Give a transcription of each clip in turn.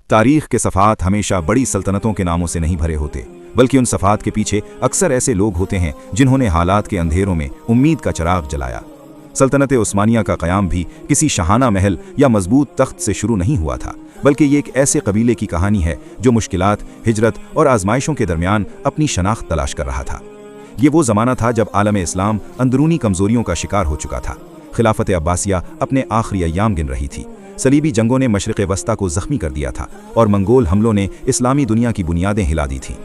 तारीख के सफ़ात हमेशा बड़ी सल्तनतों के नामों से नहीं भरे होते, बल्कि उन सफ़ात के पीछे अक्सर ऐसे लोग होते हैं जिन्होंने हालात के अंधेरों में उम्मीद का चिराग जलाया। सल्तनत उस्मानिया का क़याम भी किसी शाहाना महल या मजबूत तख्त से शुरू नहीं हुआ था, बल्कि ये एक ऐसे कबीले की कहानी है जो मुश्किलात, हिजरत और आजमाइशों के दरमियान अपनी शनाख्त तलाश कर रहा था। ये वो ज़माना था जब आलम इस्लाम अंदरूनी कमज़ोरियों का शिकार हो चुका था। खिलाफत अब्बासिया अपने आखिरी अय्याम गिन रही थी। सलीबी जंगों ने मशरिक़ वस्ता को ज़ख्मी कर दिया था और मंगोल हमलों ने इस्लामी दुनिया की बुनियादें हिला दी थीं।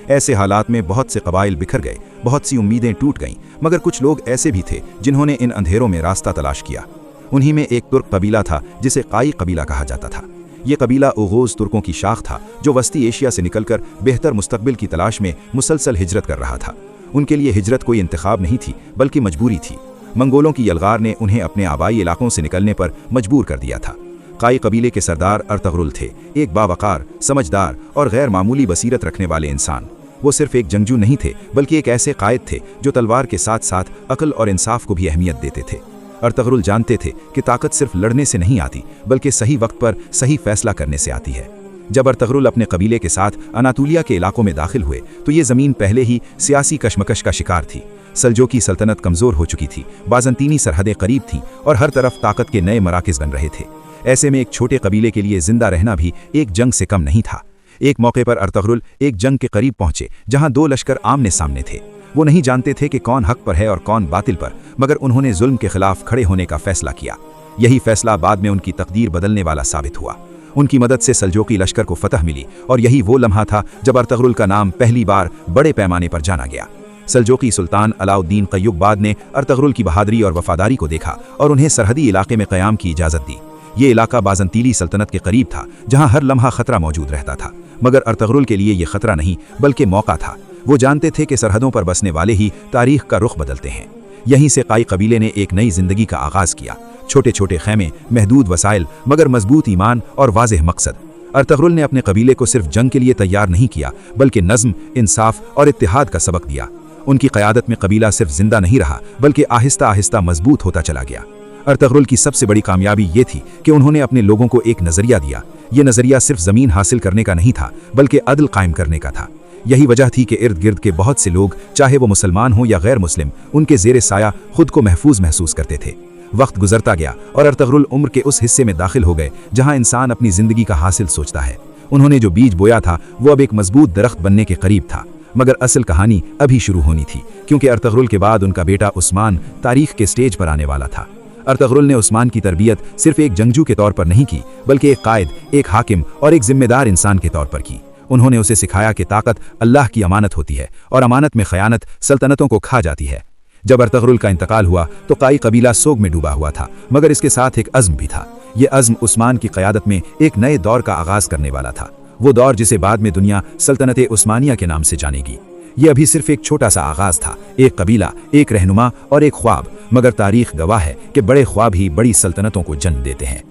ऐसे हालात में बहुत से कबाइल बिखर गए, बहुत सी उम्मीदें टूट गईं, मगर कुछ लोग ऐसे भी थे जिन्होंने इन अंधेरों में रास्ता तलाश किया। उन्हीं में एक तुर्क कबीला था जिसे काई कबीला कहा जाता था। ये कबीला ओगोज़ तुर्कों की शाख था जो वस्ती एशिया से निकलकर बेहतर मुस्तकबिल की तलाश में मुसलसल हिजरत कर रहा था। उनके लिए हिजरत कोई इंतखाब नहीं थी, बल्कि मजबूरी थी। मंगोलों की यलगार ने उन्हें अपने आबाई इलाकों से निकलने पर मजबूर कर दिया था। काई कबीले के सरदार अर्तगरुल थे, एक बावकार, समझदार और गैर मामूली बसीरत रखने वाले इंसान। वो सिर्फ एक जंगजू नहीं थे, बल्कि एक ऐसे कायद थे जो तलवार के साथ साथ अक्ल और इंसाफ को भी अहमियत देते थे। अर्तगरुल जानते थे कि ताकत सिर्फ लड़ने से नहीं आती, बल्कि सही वक्त पर सही फैसला करने से आती है। जब अर्तगरुल अपने कबीले के साथ अनातोलिया के इलाकों में दाखिल हुए तो ये ज़मीन पहले ही सियासी कशमकश का शिकार थी। सल्जोकी सल्तनत कमज़ोर हो चुकी थी, बाज़ंतीनी सरहदें करीब थीं और हर तरफ ताकत के नए मराकिज़ बन रहे थे। ऐसे में एक छोटे कबीले के लिए जिंदा रहना भी एक जंग से कम नहीं था। एक मौके पर अर्तगरुल एक जंग के करीब पहुंचे जहां दो लश्कर आमने सामने थे। वो नहीं जानते थे कि कौन हक पर है और कौन बातिल पर, मगर उन्होंने जुल्म के खिलाफ खड़े होने का फैसला किया। यही फैसला बाद में उनकी तकदीर बदलने वाला साबित हुआ। उनकी मदद से सल्जोकी लश्कर को फतह मिली और यही वो लम्हा था जब अर्तगरुल का नाम पहली बार बड़े पैमाने पर जाना गया। सल्जोकी सुल्तान अलाउद्दीन कय्युकबाद ने अर्तगरुल की बहादुरी और वफादारी को देखा और उन्हें सरहदी इलाके में क़याम की इजाज़त दी। ये इलाका बाज़ंतीली सल्तनत के करीब था, जहां हर लम्हा खतरा मौजूद रहता था, मगर अर्तगरुल के लिए ये खतरा नहीं बल्कि मौका था। वो जानते थे कि सरहदों पर बसने वाले ही तारीख का रुख बदलते हैं। यहीं से काई कबीले ने एक नई जिंदगी का आगाज़ किया। छोटे छोटे खैमे, महदूद वसाइल, मगर मजबूत ईमान और वाज़ेह मकसद। अर्तगरुल ने अपने कबीले को सिर्फ जंग के लिए तैयार नहीं किया, बल्कि नज़्म, इंसाफ और इत्तिहाद का सबक दिया। उनकी क़यादत में कबीला सिर्फ जिंदा नहीं रहा, बल्कि आहिस्ता आहिस्ता मजबूत होता चला गया। अर्तगरुल की सबसे बड़ी कामयाबी ये थी कि उन्होंने अपने लोगों को एक नज़रिया दिया। ये नज़रिया सिर्फ ज़मीन हासिल करने का नहीं था, बल्कि अदल कायम करने का था। यही वजह थी कि इर्द गिर्द के बहुत से लोग, चाहे वो मुसलमान हो या गैर मुस्लिम, उनके ज़ेरे साया खुद को महफूज महसूस करते थे। वक्त गुजरता गया और अर्तगरुल उम्र के उस हिस्से में दाखिल हो गए जहां इंसान अपनी ज़िंदगी का हासिल सोचता है। उन्होंने जो बीज बोया था वो अब एक मजबूत दरख्त बनने के करीब था, मगर असल कहानी अभी शुरू होनी थी, क्योंकि अर्तगरुल के बाद उनका बेटा उस्मान तारीख के स्टेज पर आने वाला था। अर्तगरुल ने उस्मान की तरबियत सिर्फ एक जंगजू के तौर पर नहीं की, बल्कि एक कायद, एक हाकिम और एक जिम्मेदार इंसान के तौर पर की। उन्होंने उसे सिखाया कि ताकत अल्लाह की अमानत होती है और अमानत में खयानत सल्तनतों को खा जाती है। जब अर्तगरुल का इंतकाल हुआ तो काई कबीला सोग में डूबा हुआ था, मगर इसके साथ एक अज़्म भी था। ये अज़्म उस्मान की क़यादत में एक नए दौर का आगाज़ करने वाला था, वो दौर जिसे बाद में दुनिया सल्तनत उस्मानिया के नाम से जानेगी। ये अभी सिर्फ एक छोटा सा आगाज़ था, एक कबीला, एक रहनुमा और एक ख्वाब, मगर तारीख गवाह है कि बड़े ख्वाब ही बड़ी सल्तनतों को जन्म देते हैं।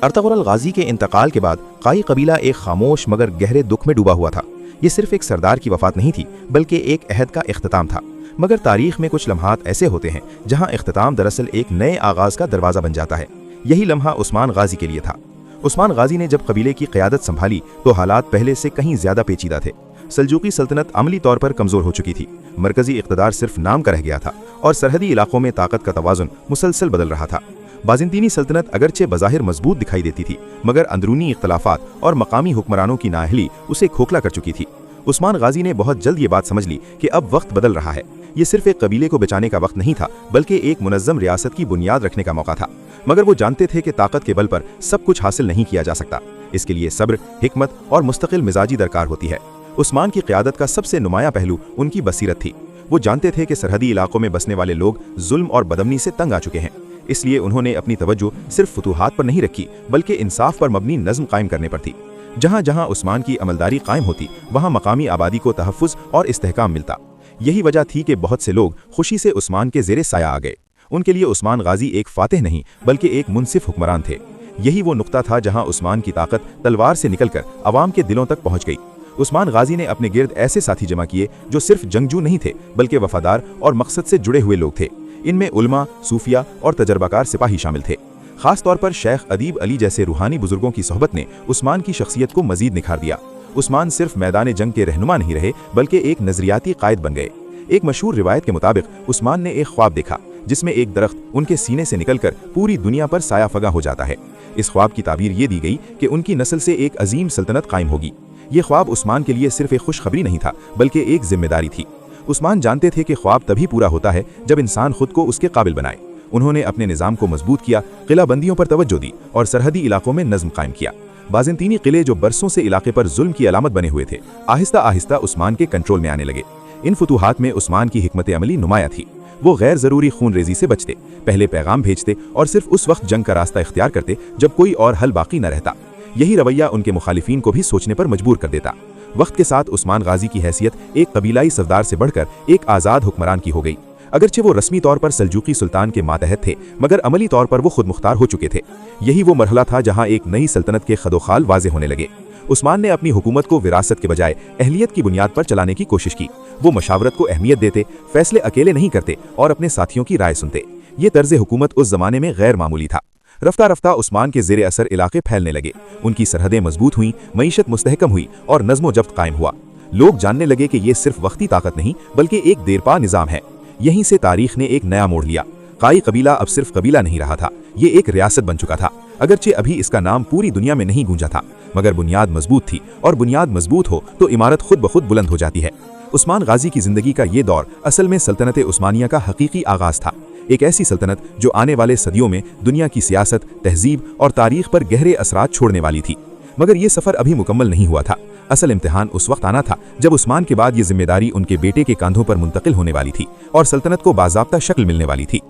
अर्तगरुल गाजी के इंतकाल के बाद काई कबीला एक खामोश मगर गहरे दुख में डूबा हुआ था। ये सिर्फ एक सरदार की वफात नहीं थी, बल्कि एक अहद का इख्तिताम था। मगर तारीख में कुछ लम्हात ऐसे होते हैं जहां इख्तिताम दरअसल एक नए आगाज़ का दरवाज़ा बन जाता है। यही लम्हा उस्मान गाजी के लिए था। उस्मान गाजी ने जब कबीले की क़यादत संभाली तो हालात पहले से कहीं ज़्यादा पेचीदा थे। सल्जूकी सल्तनत अमली तौर पर कमज़ोर हो चुकी थी, मरकज़ी इक़्तिदार सिर्फ नाम का रह गया था और सरहदी इलाकों में ताकत का तवाज़ुन मुसलसल बदल रहा था। बाज़ंतीनी सल्तनत अगरचे बज़ाहिर मजबूत दिखाई देती थी, मगर अंदरूनी इख्तलाफात और मकामी हुक्मरानों की नाअहली उसे खोखला कर चुकी थी। उस्मान गाजी ने बहुत जल्द ये बात समझ ली कि अब वक्त बदल रहा है। ये सिर्फ एक कबीले को बचाने का वक्त नहीं था, बल्कि एक मुनज़्ज़म रियासत की बुनियाद रखने का मौका था। मगर वो जानते थे कि ताकत के बल पर सब कुछ हासिल नहीं किया जा सकता। इसके लिए सब्र, हिकमत और मुस्तकिल मिजाजी दरकार होती है। उस्मान की क़यादत का सबसे नुमाया पहलू उनकी बसीरत थी। वो जानते थे कि सरहदी इलाकों में बसने वाले लोग जुल्म और बदअमनी से तंग आ चुके हैं, इसलिए उन्होंने अपनी तवज्जो सिर्फ फुतूहात पर नहीं रखी, बल्कि इंसाफ पर मबनी नज़्म कायम करने पर थी। जहाँ जहाँ उस्मान की अमलदारी कायम होती, वहाँ मकामी आबादी को तहफ़्फ़ुज़ और इस्तेहकाम मिलता। यही वजह थी कि बहुत से लोग खुशी से उस्मान के ज़ेरे साया आ गए। उनके लिए उस्मान गाजी एक फ़ातिह नहीं, बल्कि एक मुनसिफ हुक्मरान थे। यही वो नुक्ता था जहाँ उस्मान की ताकत तलवार से निकलकर अवाम के दिलों तक पहुँच गई। उस्मान गाजी ने अपने गिर्द ऐसे साथी जमा किए जो सिर्फ जंगजू नहीं थे, बल्कि वफादार और मकसद से जुड़े हुए लोग थे। इनमें उलमा, सूफिया और तजर्बाकार सिपाही शामिल थे। खास तौर पर शेख अदीब अली जैसे रूहानी बुजुर्गों की सोहबत ने उस्मान की शख्सियत को मजीद निखार दिया। उस्मान सिर्फ मैदान जंग के रहनुमा नहीं रहे बल्कि एक नजरियाती कायद बन गए। एक मशहूर रिवायत के मुताबिक उस्मान ने एक ख्वाब देखा जिसमें एक दरख्त उनके सीने से निकलकर पूरी दुनिया पर साया फगा हो जाता है। इस ख्वाब की ताबीर ये दी गई कि उनकी नस्ल से एक अजीम सल्तनत कायम होगी। ये ख्वाब उस्मान के लिए सिर्फ एक खुशखबरी नहीं था बल्कि एक जिम्मेदारी थी। उस्मान जानते थे कि ख्वाब तभी पूरा होता है जब इंसान खुद को उसके काबिल बनाए। उन्होंने अपने निज़ाम को मजबूत किया, किलाबंदियों पर तवज्जो दी और सरहदी इलाकों में नज़्म कायम किया। बाज़ंतीनी किले जो बरसों से इलाके पर जुल्म की अलामत बने हुए थे, आहिस्ता आहिस्ता उस्मान के कंट्रोल में आने लगे। इन फतूहात में उस्मान की हिकमत अमली नुमाया थी। वो गैर ज़रूरी खून रेजी से बचते, पहले पैगाम भेजते और सिर्फ उस वक्त जंग का रास्ता इख्तियार करते जब कोई और हल बाकी न रहता। यही रवैया उनके मुखालिफिन को भी सोचने पर मजबूर कर देता। वक्त के साथ उस्मान गाजी की हैसियत एक कबीलाई सरदार से बढ़कर एक आज़ाद हुक्मरान की हो गई। अगरचे वो रस्मी तौर पर सल्जूकी सुल्तान के मातहत थे, मगर अमली तौर पर वो खुद मुख्तार हो चुके थे। यही वो मरहला था जहां एक नई सल्तनत के खदोखाल वाजे होने लगे। उस्मान ने अपनी हुकूमत को विरासत के बजाय अहलियत की बुनियाद पर चलाने की कोशिश की। वो मशावरत को अहमियत देते, फैसले अकेले नहीं करते और अपने साथियों की राय सुनते। ये तर्ज हुकूमत उस जमाने में गैर मामूली था। रफ्ता रफ्ता उस्मान के ज़ेरे असर इलाके फैलने लगे। उनकी सरहदें मजबूत हुईं, मईशत मुस्तहकम हुई और नज़्म जब्त कायम हुआ। लोग जानने लगे कि ये सिर्फ वक्ती ताकत नहीं बल्कि एक देरपा निज़ाम है। यहीं से तारीख ने एक नया मोड़ लिया। काई कबीला अब सिर्फ कबीला नहीं रहा था, ये एक रियासत बन चुका था। अगरचे अभी इसका नाम पूरी दुनिया में नहीं गूंजा था, मगर बुनियाद मजबूत थी और बुनियाद मजबूत हो तो इमारत खुद ब खुद बुलंद हो जाती है। उस्मान गाजी की जिंदगी का ये दौर असल में सल्तनत उस्मानिया का हकीकी आगाज था। एक ऐसी सल्तनत जो आने वाले सदियों में दुनिया की सियासत, तहजीब और तारीख पर गहरे असरात छोड़ने वाली थी। मगर ये सफ़र अभी मुकम्मल नहीं हुआ था। असल इम्तिहान उस वक्त आना था जब उस्मान के बाद ये जिम्मेदारी उनके बेटे के कांधों पर मुंतकिल होने वाली थी और सल्तनत को बाज़ाब्ता शक्ल मिलने वाली थी।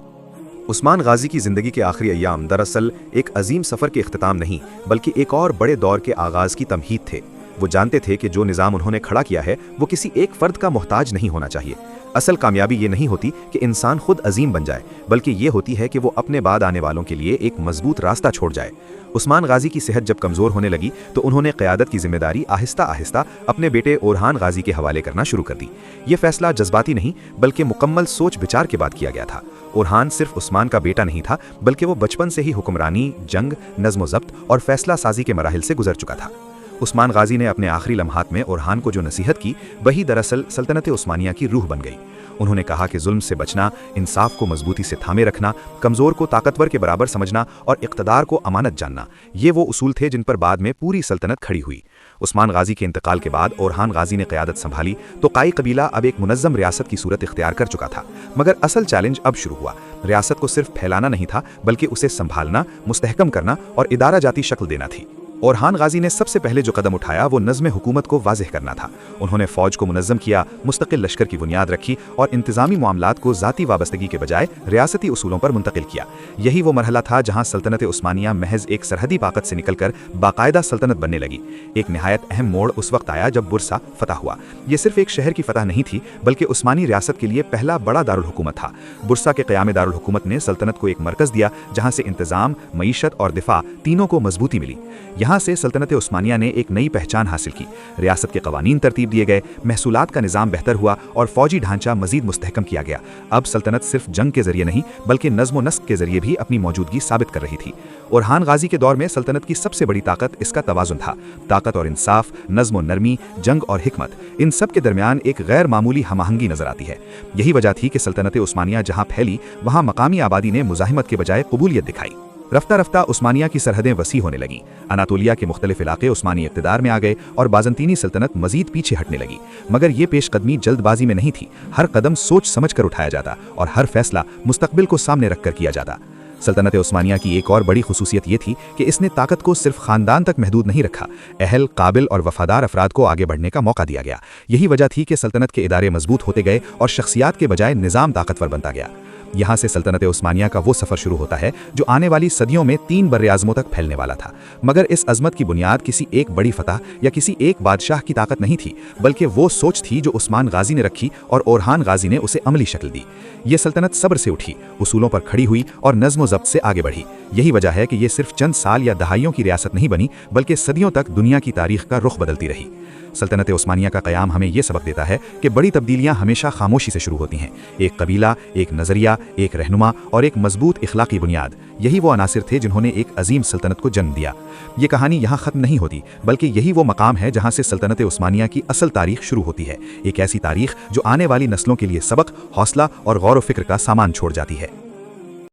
उस्मान गाजी की ज़िंदगी के आखिरी अय्याम दरअसल एक अजीम सफ़र के इख्तिताम नहीं बल्कि एक और बड़े दौर के आगाज़ की तमहीद थे। वो जानते थे कि जो निज़ाम उन्होंने खड़ा किया है वो किसी एक फ़र्द का मोहताज नहीं होना चाहिए। असल कामयाबी ये नहीं होती कि इंसान खुद अजीम बन जाए, बल्कि ये होती है कि वो अपने बाद आने वालों के लिए एक मजबूत रास्ता छोड़ जाए। उस्मान गाजी की सेहत जब कमज़ोर होने लगी तो उन्होंने क़यादत की जिम्मेदारी आहिस्ता आहिस्ता अपने बेटे ओरहान गाजी के हवाले करना शुरू कर दी। ये फैसला जज्बाती नहीं बल्कि मुकम्मल सोच विचार के बाद किया गया था। ओरहान सिर्फ उस्मान का बेटा नहीं था बल्कि वो बचपन से ही हुक्मरानी, जंग, नज़्म ज़ब्त और फैसला साजी के मराहिल से गुजर चुका था। उस्मान गाजी ने अपने आखिरी लम्हात में ओरहान को जो नसीहत की वही दरअसल सल्तनत उस्मानिया की रूह बन गई। उन्होंने कहा कि जुल्म से बचना, इंसाफ को मजबूती से थामे रखना, कमज़ोर को ताकतवर के बराबर समझना और इक़्तिदार को अमानत जानना, ये वो उसूल थे जिन पर बाद में पूरी सल्तनत खड़ी हुई। उस्मान गाजी के इंतकाल के बाद ओरहान गाजी ने क़यादत संभाली तो काई कबीला अब एक मुनज़्ज़म रियासत की सूरत इख्तियार कर चुका था। मगर असल चैलेंज अब शुरू हुआ। रियासत को सिर्फ फैलाना नहीं था बल्कि उसे संभालना, मुस्तहकम करना और इदारा जाती शक्ल देना थी। ओरहान गाजी ने सबसे पहले जो कदम उठाया वो नज़्म हुकूमत को वाज़ेह करना था। उन्होंने फ़ौज को मुनज़्ज़म किया, मुस्तकिल लश्कर की बुनियाद रखी और इंतज़ामी मामलात को ज़ाती वाबस्तगी के बजाय रियासती उसूलों पर मुंतकिल किया। यही वो मरहला था जहाँ सल्तनत उस्मानिया महज एक सरहदी ताकत से निकलकर बाकायदा सल्तनत बनने लगी। एक नहायत अहम मोड़ उस वक्त आया जब बुरसा फतह हुआ। ये सिर्फ एक शहर की फतह नहीं थी बल्कि उस्मानी रियासत के लिए पहला बड़ा दारुल हुकूमत था। बुरसा के क़याम दारुल हुकूमत ने सल्तनत को एक मरकज़ दिया जहाँ से इंतज़ाम, मईशत और दिफा तीनों को मजबूती मिली। यहाँ से सल्तनत उस्मानिया ने एक नई पहचान हासिल की। रियासत के कवानीन तरतीब दिए गए, महसूलात का निज़ाम बेहतर हुआ और फौजी ढांचा मजीद मुस्तहकम किया गया। अब सल्तनत सिर्फ जंग के जरिए नहीं बल्कि नज़्म व नस्क के जरिए भी अपनी मौजूदगी साबित कर रही थी। ओरहान गाजी के दौर में सल्तनत की सबसे बड़ी ताकत इसका तवाज़ुन था। ताकत और इंसाफ, नज़्म व नरमी, जंग और हिकमत, इन सब के दरमियान एक गैर मामूली हमआहंगी नजर आती है। यही वजह थी कि सल्तनत उस्मानिया जहाँ फैली वहाँ मकामी आबादी ने मुज़ाहिमत के बजाय कबूलियत दिखाई। रफ्ता रफ्ता उस्मानिया की सरहदें वसी होने लगीं। अनातोलिया के मुख्तलिफ इलाके उस्मानी इक़्तिदार में आ गए और बाज़ंतीनी सल्तनत मजीद पीछे हटने लगी। मगर ये पेशकदमी जल्दबाजी में नहीं थी। हर कदम सोच समझ कर उठाया जाता और हर फैसला मुस्तकबिल को सामने रखकर किया जाता। सल्तनत उस्मानिया की एक और बड़ी खुसूसियत ये थी कि इसने ताकत को सिर्फ ख़ानदान तक महदूद नहीं रखा। अहल, काबिल और वफादार अफराद को आगे बढ़ने का मौका दिया गया। यही वजह थी कि सल्तनत के इदारे मजबूत होते गए और शख्सियात के बजाय निज़ाम ताकतवर बनता गया। यहाँ से सल्तनत उस्मानिया का वो सफ़र शुरू होता है जो आने वाली सदियों में 3 बर्र-ए-आज़मों तक फैलने वाला था। मगर इस अज़मत की बुनियाद किसी एक बड़ी फतह या किसी एक बादशाह की ताकत नहीं थी बल्कि वो सोच थी जो उस्मान गाजी ने रखी और ओरहान गाजी ने उसे अमली शक्ल दी। ये सल्तनत सब्र से उठी, उसूलों पर खड़ी हुई और नज़्म व ज़ब्त से आगे बढ़ी। यही वजह है कि ये सिर्फ चंद साल या दहाइयों की रियासत नहीं बनी बल्कि सदियों तक दुनिया की तारीख का रुख बदलती रही। सल्तनत उस्मानिया का क़याम हमें यह सबक देता है कि बड़ी तब्दीलियां हमेशा खामोशी से शुरू होती हैं। एक कबीला, एक नज़रिया ایک رہنما اور ایک مضبوط اخلاقی بنیاد، یہی وہ عناصر تھے جنہوں نے ایک عظیم سلطنت کو جنم دیا۔ یہ کہانی یہاں ختم نہیں ہوتی، بلکہ یہی وہ مقام ہے جہاں سے سلطنت عثمانیہ کی اصل تاریخ شروع ہوتی ہے، ایک ایسی تاریخ جو آنے والی نسلوں کے لیے سبق، حوصلہ اور غور و فکر کا سامان چھوڑ جاتی ہے۔